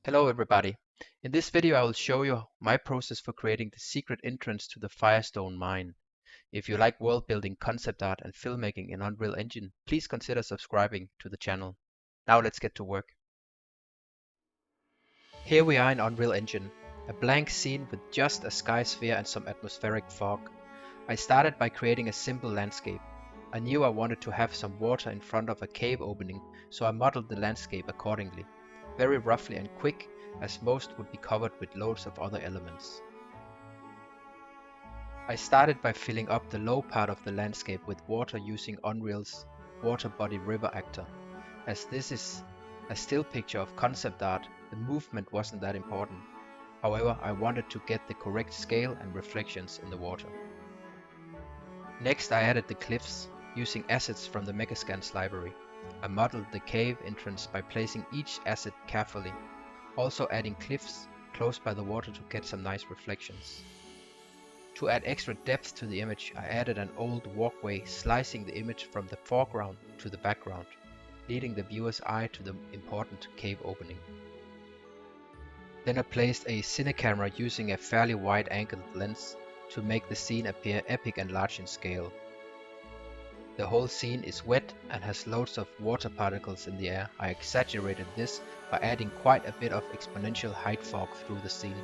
Hello everybody. In this video I will show you my process for creating the secret entrance to the Firestone Mine. If you like world building, concept art and filmmaking in Unreal Engine, please consider subscribing to the channel. Now let's get to work. Here we are in Unreal Engine, a blank scene with just a sky sphere and some atmospheric fog. I started by creating a simple landscape. I knew I wanted to have some water in front of a cave opening, so I modeled the landscape accordingly. Very roughly and quick, as most would be covered with loads of other elements. I started by filling up the low part of the landscape with water using Unreal's water body river actor. As this is a still picture of concept art, the movement wasn't that important. However, I wanted to get the correct scale and reflections in the water. Next I added the cliffs, using assets from the Megascans library. I modeled the cave entrance by placing each asset carefully, also adding cliffs close by the water to get some nice reflections. To add extra depth to the image, I added an old walkway slicing the image from the foreground to the background, leading the viewer's eye to the important cave opening. Then I placed a cine camera using a fairly wide-angled lens to make the scene appear epic and large in scale. The whole scene is wet and has loads of water particles in the air. I exaggerated this by adding quite a bit of exponential height fog through the scene.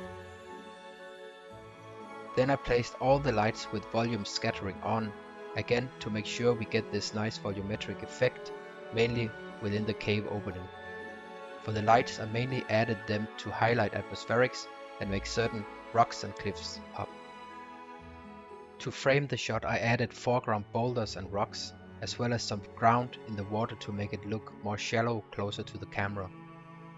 Then I placed all the lights with volume scattering on, again to make sure we get this nice volumetric effect, mainly within the cave opening. For the lights I mainly added them to highlight atmospherics and make certain rocks and cliffs pop. To frame the shot I added foreground boulders and rocks, as well as some ground in the water to make it look more shallow closer to the camera.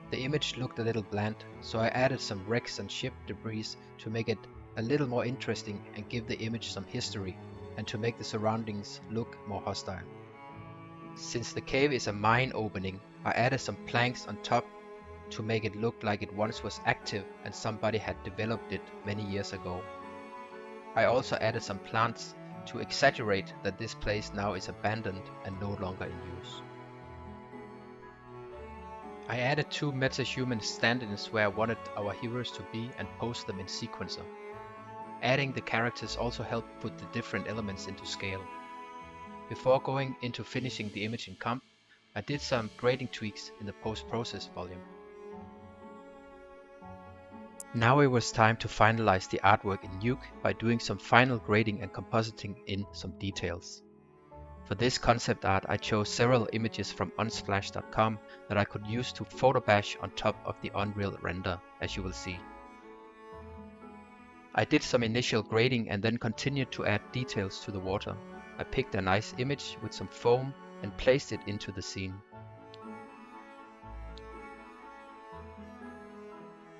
The image looked a little bland, so I added some wrecks and ship debris to make it a little more interesting and give the image some history, and to make the surroundings look more hostile. Since the cave is a mine opening, I added some planks on top to make it look like it once was active and somebody had developed it many years ago. I also added some plants to exaggerate that this place now is abandoned and no longer in use. I added 2 meta-human stand-ins where I wanted our heroes to be and post them in sequencer. Adding the characters also helped put the different elements into scale. Before going into finishing the image in comp, I did some grading tweaks in the post-process volume. Now it was time to finalize the artwork in Nuke by doing some final grading and compositing in some details. For this concept art I chose several images from unsplash.com that I could use to photobash on top of the Unreal render, as you will see. I did some initial grading and then continued to add details to the water. I picked a nice image with some foam and placed it into the scene.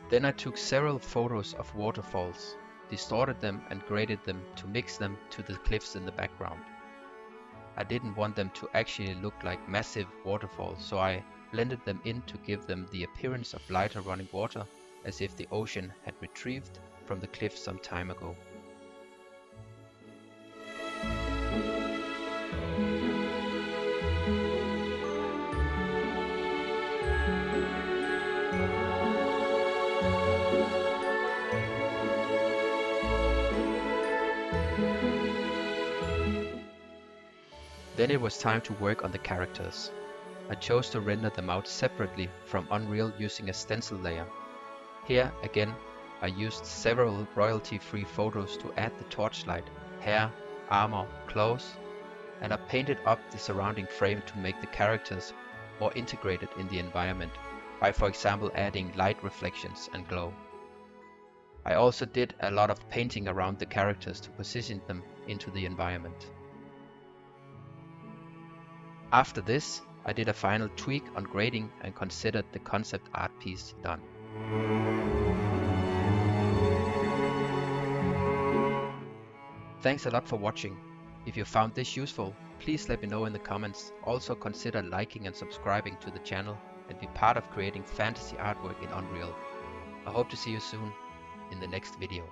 Then I took several photos of waterfalls, distorted them and graded them to mix them to the cliffs in the background. I didn't want them to actually look like massive waterfalls, so I blended them in to give them the appearance of lighter running water, as if the ocean had retrieved from the cliff some time ago. Then it was time to work on the characters. I chose to render them out separately from Unreal using a stencil layer. Here again I used several royalty-free photos to add the torchlight, hair, armor, clothes, and I painted up the surrounding frame to make the characters more integrated in the environment by, for example, adding light reflections and glow. I also did a lot of painting around the characters to position them into the environment. After this, I did a final tweak on grading and considered the concept art piece done. Thanks a lot for watching. If you found this useful, please let me know in the comments. Also consider liking and subscribing to the channel and be part of creating fantasy artwork in Unreal. I hope to see you soon in the next video.